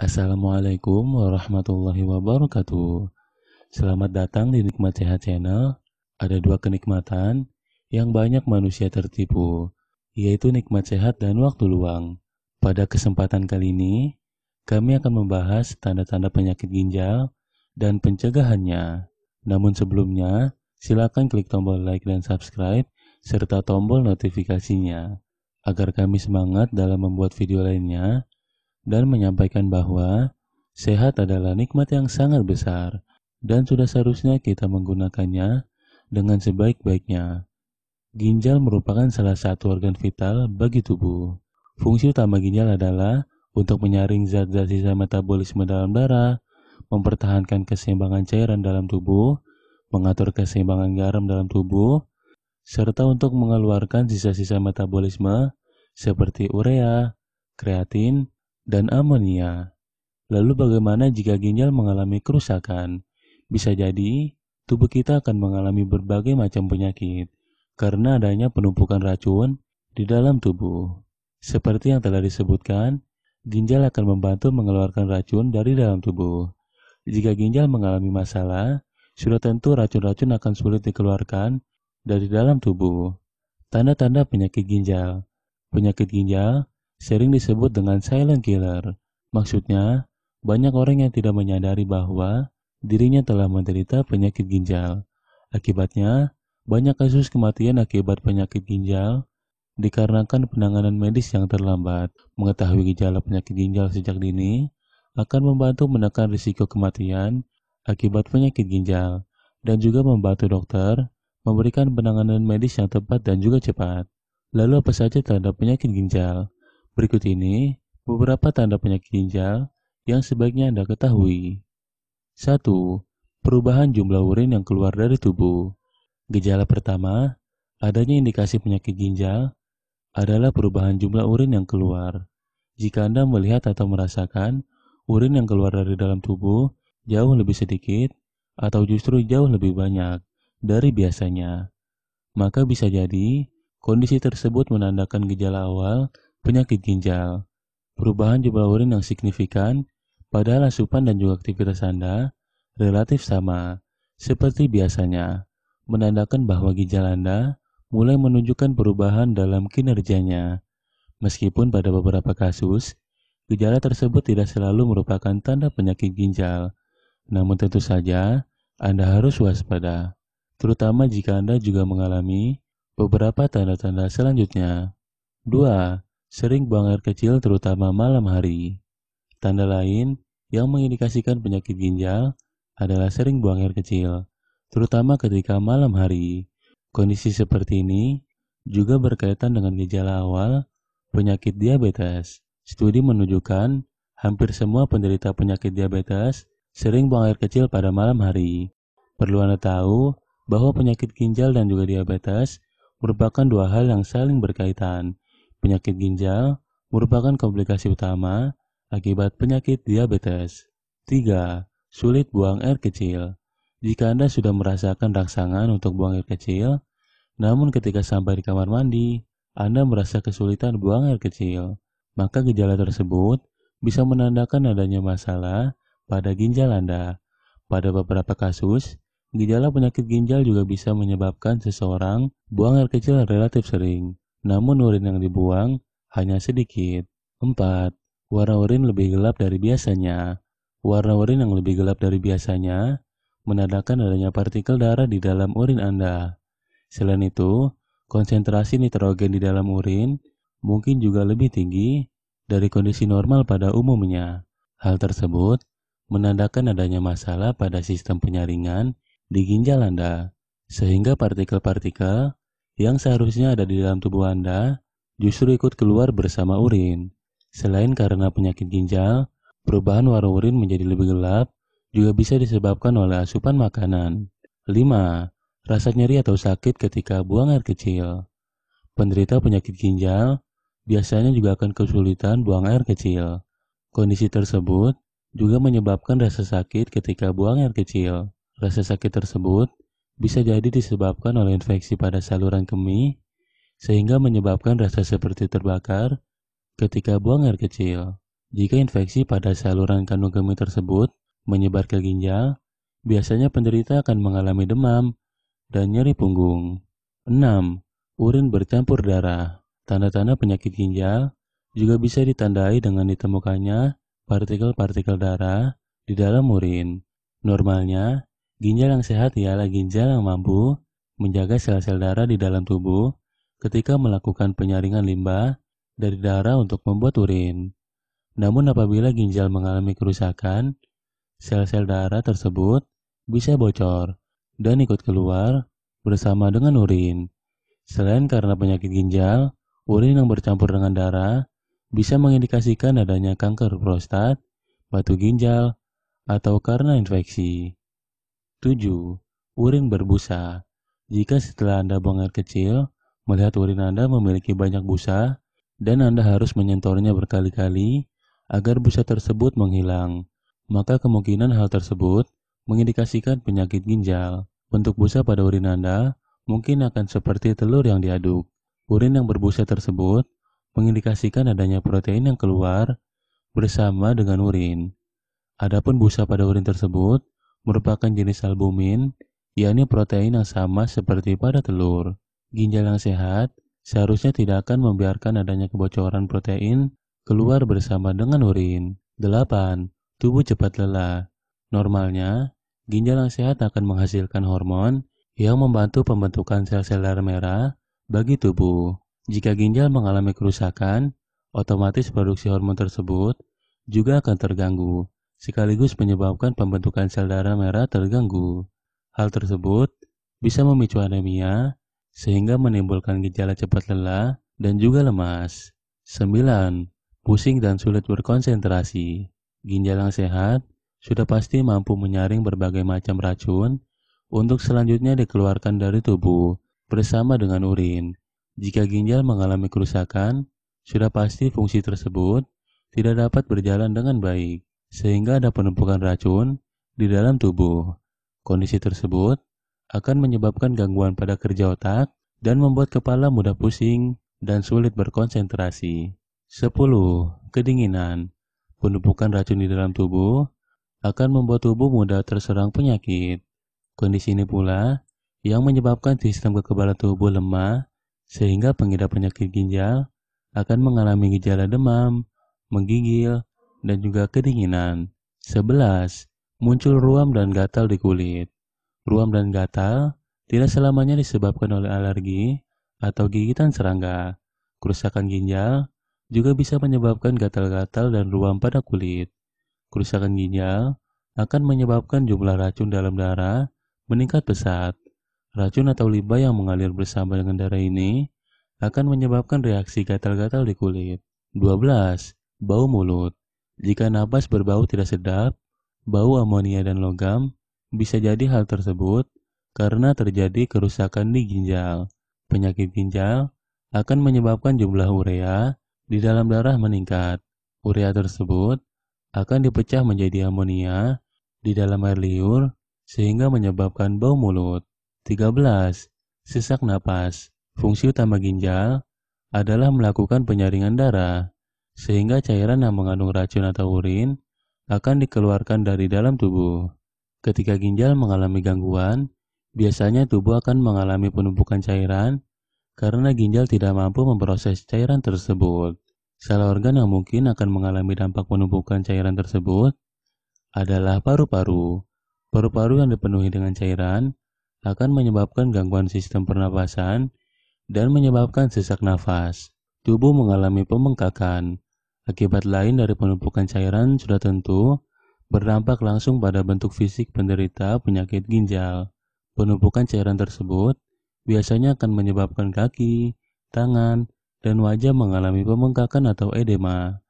Assalamualaikum warahmatullahi wabarakatuh. Selamat datang di Nikmat Sehat Channel. Ada dua kenikmatan yang banyak manusia tertipu, yaitu nikmat sehat dan waktu luang. Pada kesempatan kali ini, kami akan membahas tanda-tanda penyakit ginjal dan pencegahannya. Namun sebelumnya, silakan klik tombol like dan subscribe serta tombol notifikasinya agar kami semangat dalam membuat video lainnya dan menyampaikan bahwa sehat adalah nikmat yang sangat besar dan sudah seharusnya kita menggunakannya dengan sebaik-baiknya. Ginjal merupakan salah satu organ vital bagi tubuh. Fungsi utama ginjal adalah untuk menyaring zat-zat sisa metabolisme dalam darah, mempertahankan keseimbangan cairan dalam tubuh, mengatur keseimbangan garam dalam tubuh, serta untuk mengeluarkan sisa-sisa metabolisme seperti urea, kreatin, dan amonia. Lalu bagaimana jika ginjal mengalami kerusakan? Bisa jadi tubuh kita akan mengalami berbagai macam penyakit karena adanya penumpukan racun di dalam tubuh. Seperti yang telah disebutkan, ginjal akan membantu mengeluarkan racun dari dalam tubuh. Jika ginjal mengalami masalah, sudah tentu racun-racun akan sulit dikeluarkan dari dalam tubuh. Tanda-tanda penyakit ginjal. Penyakit ginjal sering disebut dengan silent killer. Maksudnya, banyak orang yang tidak menyadari bahwa dirinya telah menderita penyakit ginjal. Akibatnya, banyak kasus kematian akibat penyakit ginjal dikarenakan penanganan medis yang terlambat. Mengetahui gejala penyakit ginjal sejak dini akan membantu menekan risiko kematian akibat penyakit ginjal dan juga membantu dokter memberikan penanganan medis yang tepat dan juga cepat. Lalu apa saja tanda penyakit ginjal? Berikut ini beberapa tanda penyakit ginjal yang sebaiknya Anda ketahui. 1. Perubahan jumlah urin yang keluar dari tubuh. Gejala pertama, adanya indikasi penyakit ginjal adalah perubahan jumlah urin yang keluar. Jika Anda melihat atau merasakan urin yang keluar dari dalam tubuh jauh lebih sedikit atau justru jauh lebih banyak dari biasanya, maka bisa jadi kondisi tersebut menandakan gejala awal penyakit ginjal. Perubahan jumlah urin yang signifikan padahal asupan dan juga aktivitas Anda relatif sama seperti biasanya, menandakan bahwa ginjal Anda mulai menunjukkan perubahan dalam kinerjanya. Meskipun pada beberapa kasus, gejala tersebut tidak selalu merupakan tanda penyakit ginjal, namun tentu saja Anda harus waspada, terutama jika Anda juga mengalami beberapa tanda-tanda selanjutnya. 2. Sering buang air kecil terutama malam hari. Tanda lain yang mengindikasikan penyakit ginjal adalah sering buang air kecil, terutama ketika malam hari. Kondisi seperti ini juga berkaitan dengan gejala awal penyakit diabetes. Studi menunjukkan hampir semua penderita penyakit diabetes sering buang air kecil pada malam hari. Perlu Anda tahu bahwa penyakit ginjal dan juga diabetes merupakan dua hal yang saling berkaitan. Penyakit ginjal merupakan komplikasi utama akibat penyakit diabetes. 3. Sulit buang air kecil. Jika Anda sudah merasakan rangsangan untuk buang air kecil, namun ketika sampai di kamar mandi, Anda merasa kesulitan buang air kecil, maka gejala tersebut bisa menandakan adanya masalah pada ginjal Anda. Pada beberapa kasus, gejala penyakit ginjal juga bisa menyebabkan seseorang buang air kecil relatif sering, namun urin yang dibuang hanya sedikit. 4. Warna urin lebih gelap dari biasanya. Warna urin yang lebih gelap dari biasanya menandakan adanya partikel darah di dalam urin Anda. Selain itu, konsentrasi nitrogen di dalam urin mungkin juga lebih tinggi dari kondisi normal pada umumnya. Hal tersebut menandakan adanya masalah pada sistem penyaringan di ginjal Anda, sehingga partikel-partikel yang seharusnya ada di dalam tubuh Anda justru ikut keluar bersama urin. Selain karena penyakit ginjal, perubahan warna urin menjadi lebih gelap juga bisa disebabkan oleh asupan makanan. 5. Rasa nyeri atau sakit ketika buang air kecil. Penderita penyakit ginjal biasanya juga akan kesulitan buang air kecil. Kondisi tersebut juga menyebabkan rasa sakit ketika buang air kecil. Rasa sakit tersebut bisa jadi disebabkan oleh infeksi pada saluran kemih, sehingga menyebabkan rasa seperti terbakar ketika buang air kecil. Jika infeksi pada saluran kandung kemih tersebut menyebar ke ginjal, biasanya penderita akan mengalami demam dan nyeri punggung. 6. Urin bercampur darah. Tanda-tanda penyakit ginjal juga bisa ditandai dengan ditemukannya partikel-partikel darah di dalam urin. Normalnya, ginjal yang sehat ialah ginjal yang mampu menjaga sel-sel darah di dalam tubuh ketika melakukan penyaringan limbah dari darah untuk membuat urin. Namun apabila ginjal mengalami kerusakan, sel-sel darah tersebut bisa bocor dan ikut keluar bersama dengan urin. Selain karena penyakit ginjal, urin yang bercampur dengan darah bisa mengindikasikan adanya kanker prostat, batu ginjal, atau karena infeksi. 7. Urin berbusa. Jika setelah Anda buang air kecil, melihat urin Anda memiliki banyak busa, dan Anda harus menyentornya berkali-kali agar busa tersebut menghilang, maka kemungkinan hal tersebut mengindikasikan penyakit ginjal. Bentuk busa pada urin Anda mungkin akan seperti telur yang diaduk. Urin yang berbusa tersebut mengindikasikan adanya protein yang keluar bersama dengan urin. Adapun busa pada urin tersebut merupakan jenis albumin, yakni protein yang sama seperti pada telur. Ginjal yang sehat seharusnya tidak akan membiarkan adanya kebocoran protein keluar bersama dengan urin. 8. Tubuh cepat lelah. Normalnya, ginjal yang sehat akan menghasilkan hormon yang membantu pembentukan sel-sel darah merah bagi tubuh. Jika ginjal mengalami kerusakan, otomatis produksi hormon tersebut juga akan terganggu, sekaligus menyebabkan pembentukan sel darah merah terganggu. Hal tersebut bisa memicu anemia, sehingga menimbulkan gejala cepat lelah dan juga lemas. 9. Pusing dan sulit berkonsentrasi. Ginjal yang sehat sudah pasti mampu menyaring berbagai macam racun untuk selanjutnya dikeluarkan dari tubuh bersama dengan urin. Jika ginjal mengalami kerusakan, sudah pasti fungsi tersebut tidak dapat berjalan dengan baik, sehingga ada penumpukan racun di dalam tubuh. Kondisi tersebut akan menyebabkan gangguan pada kerja otak dan membuat kepala mudah pusing dan sulit berkonsentrasi. 10. Kedinginan. Penumpukan racun di dalam tubuh akan membuat tubuh mudah terserang penyakit. Kondisi ini pula yang menyebabkan sistem kekebalan tubuh lemah, sehingga pengidap penyakit ginjal akan mengalami gejala demam, menggigil, dan juga kedinginan. 11. Muncul ruam dan gatal di kulit. Ruam dan gatal tidak selamanya disebabkan oleh alergi atau gigitan serangga. Kerusakan ginjal juga bisa menyebabkan gatal-gatal dan ruam pada kulit. Kerusakan ginjal akan menyebabkan jumlah racun dalam darah meningkat pesat. Racun atau limbah yang mengalir bersama dengan darah ini akan menyebabkan reaksi gatal-gatal di kulit. 12. Bau mulut. Jika napas berbau tidak sedap, bau amonia dan logam bisa jadi hal tersebut karena terjadi kerusakan di ginjal. Penyakit ginjal akan menyebabkan jumlah urea di dalam darah meningkat. Urea tersebut akan dipecah menjadi amonia di dalam air liur sehingga menyebabkan bau mulut. 13. Sesak napas. Fungsi utama ginjal adalah melakukan penyaringan darah, sehingga cairan yang mengandung racun atau urin akan dikeluarkan dari dalam tubuh. Ketika ginjal mengalami gangguan, biasanya tubuh akan mengalami penumpukan cairan karena ginjal tidak mampu memproses cairan tersebut. Salah organ yang mungkin akan mengalami dampak penumpukan cairan tersebut adalah paru-paru. Paru-paru yang dipenuhi dengan cairan akan menyebabkan gangguan sistem pernapasan dan menyebabkan sesak nafas. Tubuh mengalami pembengkakan. Akibat lain dari penumpukan cairan sudah tentu berdampak langsung pada bentuk fisik penderita penyakit ginjal. Penumpukan cairan tersebut biasanya akan menyebabkan kaki, tangan, dan wajah mengalami pembengkakan atau edema.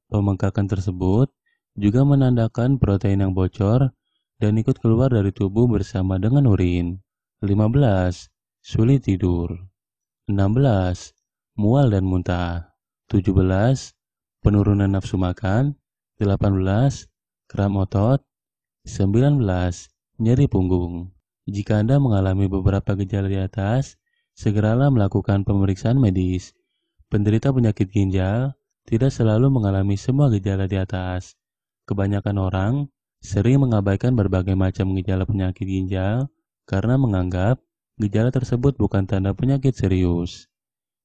Pembengkakan tersebut juga menandakan protein yang bocor dan ikut keluar dari tubuh bersama dengan urin. 15. Sulit tidur. 16. Mual dan muntah. 17. Penurunan nafsu makan. 18. Kram otot. 19. Nyeri punggung. Jika Anda mengalami beberapa gejala di atas, segeralah melakukan pemeriksaan medis. Penderita penyakit ginjal tidak selalu mengalami semua gejala di atas. Kebanyakan orang sering mengabaikan berbagai macam gejala penyakit ginjal karena menganggap gejala tersebut bukan tanda penyakit serius.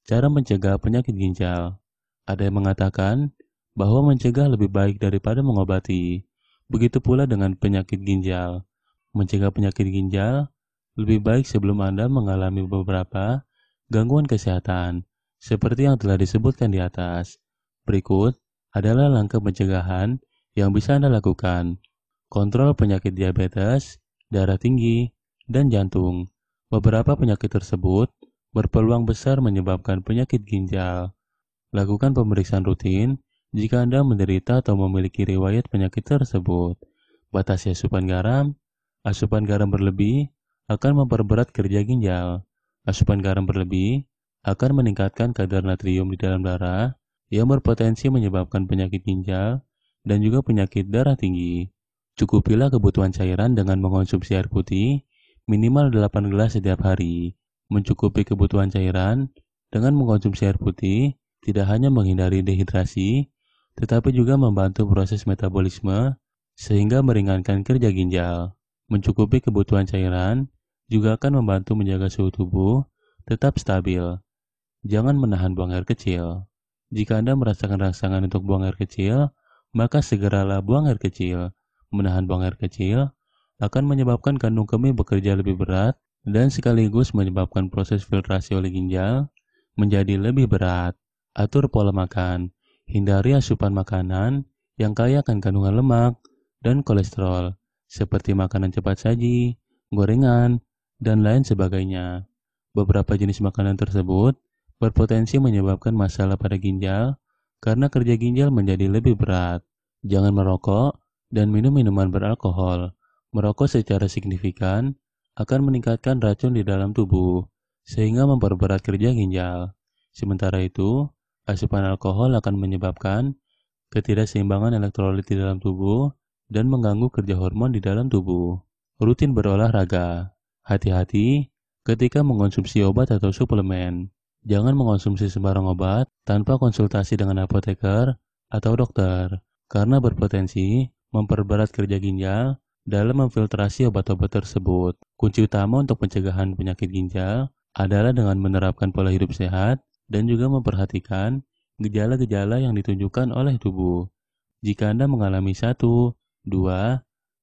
Cara mencegah penyakit ginjal. Ada yang mengatakan bahwa mencegah lebih baik daripada mengobati. Begitu pula dengan penyakit ginjal. Mencegah penyakit ginjal lebih baik sebelum Anda mengalami beberapa gangguan kesehatan, seperti yang telah disebutkan di atas. Berikut adalah langkah pencegahan yang bisa Anda lakukan. Kontrol penyakit diabetes, darah tinggi, dan jantung. Beberapa penyakit tersebut berpeluang besar menyebabkan penyakit ginjal. Lakukan pemeriksaan rutin jika Anda menderita atau memiliki riwayat penyakit tersebut. Batasi asupan garam. Asupan garam berlebih akan memperberat kerja ginjal. Asupan garam berlebih akan meningkatkan kadar natrium di dalam darah yang berpotensi menyebabkan penyakit ginjal dan juga penyakit darah tinggi. Cukupilah kebutuhan cairan dengan mengonsumsi air putih minimal 8 gelas setiap hari. Mencukupi kebutuhan cairan dengan mengonsumsi air putih tidak hanya menghindari dehidrasi, tetapi juga membantu proses metabolisme sehingga meringankan kerja ginjal. Mencukupi kebutuhan cairan juga akan membantu menjaga suhu tubuh tetap stabil. Jangan menahan buang air kecil. Jika Anda merasakan rangsangan untuk buang air kecil, maka segeralah buang air kecil. Menahan buang air kecil akan menyebabkan kandung kemih bekerja lebih berat dan sekaligus menyebabkan proses filtrasi oleh ginjal menjadi lebih berat. Atur pola makan. Hindari asupan makanan yang kaya akan kandungan lemak dan kolesterol, seperti makanan cepat saji, gorengan, dan lain sebagainya. Beberapa jenis makanan tersebut berpotensi menyebabkan masalah pada ginjal karena kerja ginjal menjadi lebih berat. Jangan merokok dan minum minuman beralkohol. Merokok secara signifikan akan meningkatkan racun di dalam tubuh, sehingga memperberat kerja ginjal. Sementara itu, asupan alkohol akan menyebabkan ketidakseimbangan elektrolit di dalam tubuh dan mengganggu kerja hormon di dalam tubuh. Rutin berolahraga. Hati-hati ketika mengonsumsi obat atau suplemen. Jangan mengonsumsi sembarang obat tanpa konsultasi dengan apoteker atau dokter, karena berpotensi memperberat kerja ginjal dalam memfiltrasi obat-obat tersebut. Kunci utama untuk pencegahan penyakit ginjal adalah dengan menerapkan pola hidup sehat dan juga memperhatikan gejala-gejala yang ditunjukkan oleh tubuh. Jika Anda mengalami 1, 2,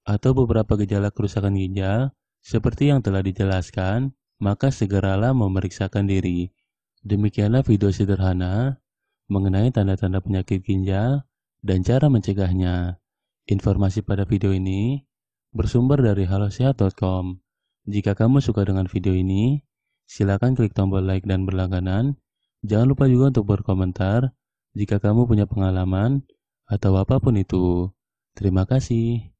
atau beberapa gejala kerusakan ginjal seperti yang telah dijelaskan, maka segeralah memeriksakan diri. Demikianlah video sederhana mengenai tanda-tanda penyakit ginjal dan cara mencegahnya. Informasi pada video ini bersumber dari halosehat.com. Jika kamu suka dengan video ini, silakan klik tombol like dan berlangganan. Jangan lupa juga untuk berkomentar jika kamu punya pengalaman atau apapun itu. Terima kasih.